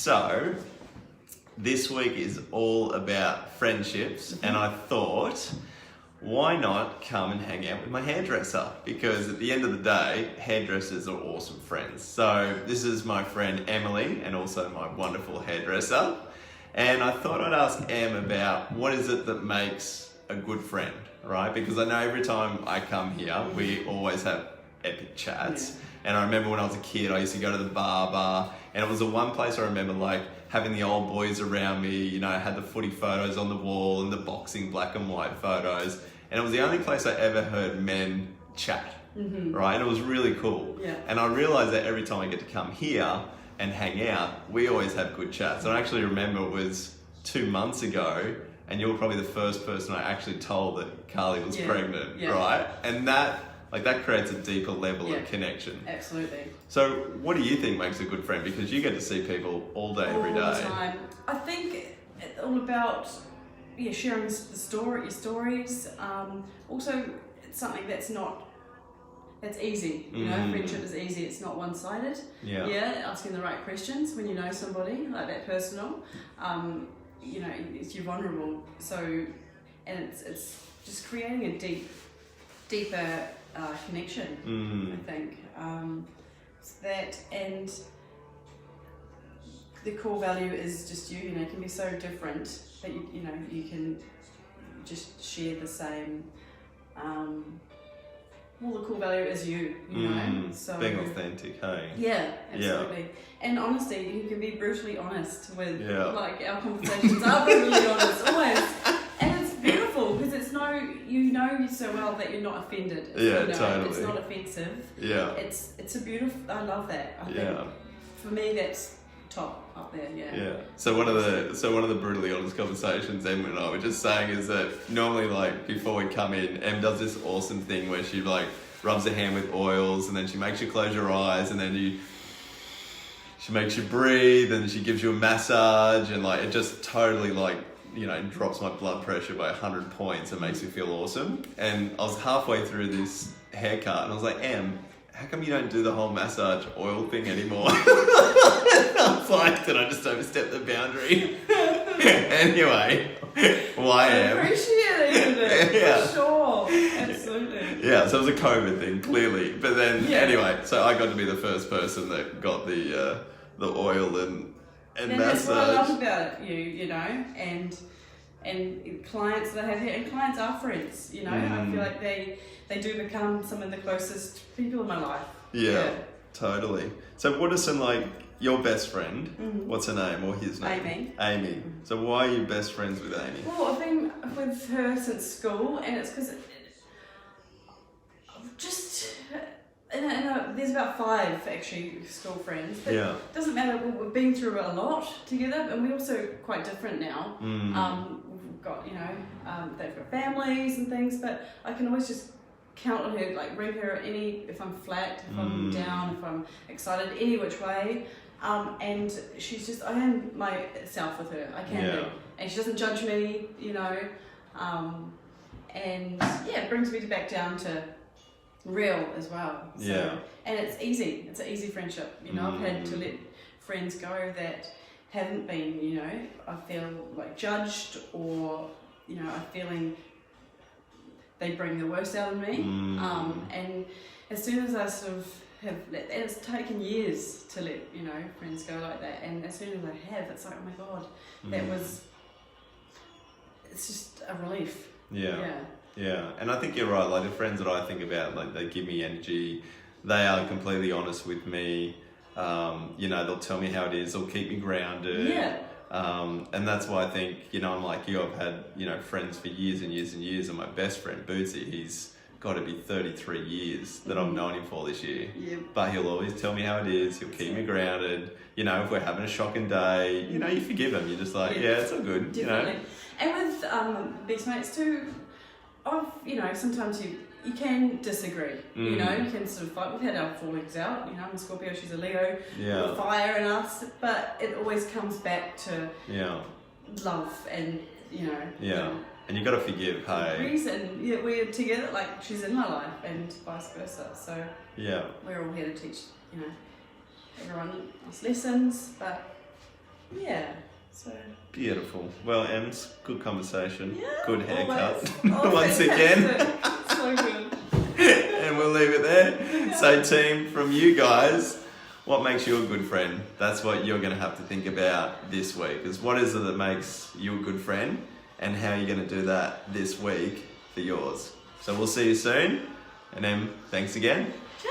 So, this week is all about friendships, and I thought, why not come and hang out with my hairdresser? Because at the end of the day, hairdressers are awesome friends. So, this is my friend Emily, and also my wonderful hairdresser. And I thought I'd ask Em about what is it that makes a good friend, right? Because I know every time I come here, we always have epic chats. And I remember when I was a kid, I used to go to the barber, and it was the one place I remember like having the old boys around me, you know, I had the footy photos on the wall and the boxing black and white photos. And it was the only place I ever heard men chat, right? And it was really cool. Yeah. And I realized that every time I get to come here and hang out, we always have good chats. And I actually remember it was 2 months ago, and you were probably the first person I actually told that Carly was pregnant, right? And that creates a deeper level of connection. Absolutely. So what do you think makes a good friend? Because you get to see people all day, every day. All the time. I think it's all about sharing your stories. Also, it's something that's easy. You know, friendship is easy. It's not one-sided. Yeah. Asking the right questions when you know somebody, like that personal. You're vulnerable. So, and it's just creating a deeper connection. I think that, and the core value is just you. It can be so different that you can just share the same. The core value is you know. So being authentic, hey? Yeah, absolutely. And honestly, you can be brutally honest with like our conversations are brutally honest always. And it's beautiful because it's you know you so well that you're not offended. Totally. It's not offensive. Yeah. It's a beautiful. I love that. I think for me that's top up there. Yeah. So one of the brutally honest conversations Em and I were just saying is that normally, like, before we come in, Em does this awesome thing where she like rubs her hand with oils, and then she makes you close your eyes, and then she makes you breathe, and she gives you a massage, and like it just totally like drops my blood pressure by 100 points and makes me feel awesome. And I was halfway through this haircut, and I was like, Em, how come you don't do the whole massage oil thing anymore? I was like, did I just overstep the boundary? Anyway, why Em? I appreciate it. For sure. Absolutely. Yeah, so it was a COVID thing, clearly. But then, anyway, so I got to be the first person that got the oil and massage. That's what I love about you know, and clients that I have here, and clients are friends, I feel like they do become some of the closest people in my life. Yeah, totally. So what are some, like, your best friend, what's her name, or his name? Amy. So why are you best friends with Amy? Well, I've been with her since school, and it's because there's about 5 actually school friends. But it doesn't matter. We've been through a lot together, and we're also quite different now. We've got they've got families and things, but I can always just count on her. Like ring her if I'm flat, if I'm down, if I'm excited, any which way. And she's just, I am myself with her. I can be, and she doesn't judge me. And it brings me back down to real as well. So, and it's easy. It's an easy friendship. I've had to let friends go that haven't been, I feel like judged, or, I'm feeling they bring the worst out of me. And as soon as I sort of have let, and it's taken years to let, friends go like that. And as soon as I have, it's like, oh my God, it's just a relief. Yeah, and I think you're right. Like the friends that I think about, like they give me energy. They are completely honest with me. They'll tell me how it is. They'll keep me grounded. And that's why I think, I'm like you. I've had, friends for years and years and years. And my best friend, Bootsy, he's got to be 33 years that I've known him for this year. But he'll always tell me how it is. He'll keep me grounded. If we're having a shocking day, you forgive him. You're just like, it's all good. Definitely. And with best mates too, sometimes you can disagree. You can sort of fight. We've had our fallings out. I'm a Scorpio, she's a Leo. The fire in us, but it always comes back to love and and you got to forgive. Hey, reason we're together. Like she's in my life and vice versa. So we're all here to teach everyone else lessons, but Yeah. So. Beautiful. Well, Ems, good conversation. Yeah, Good haircut. always. Once again. Fantastic. So good. And we'll leave it there. So, team, from you guys, what makes you a good friend? That's what you're going to have to think about this week. Is what is it that makes you a good friend, and how are you going to do that this week for yours? So we'll see you soon. And Em, thanks again. Ciao.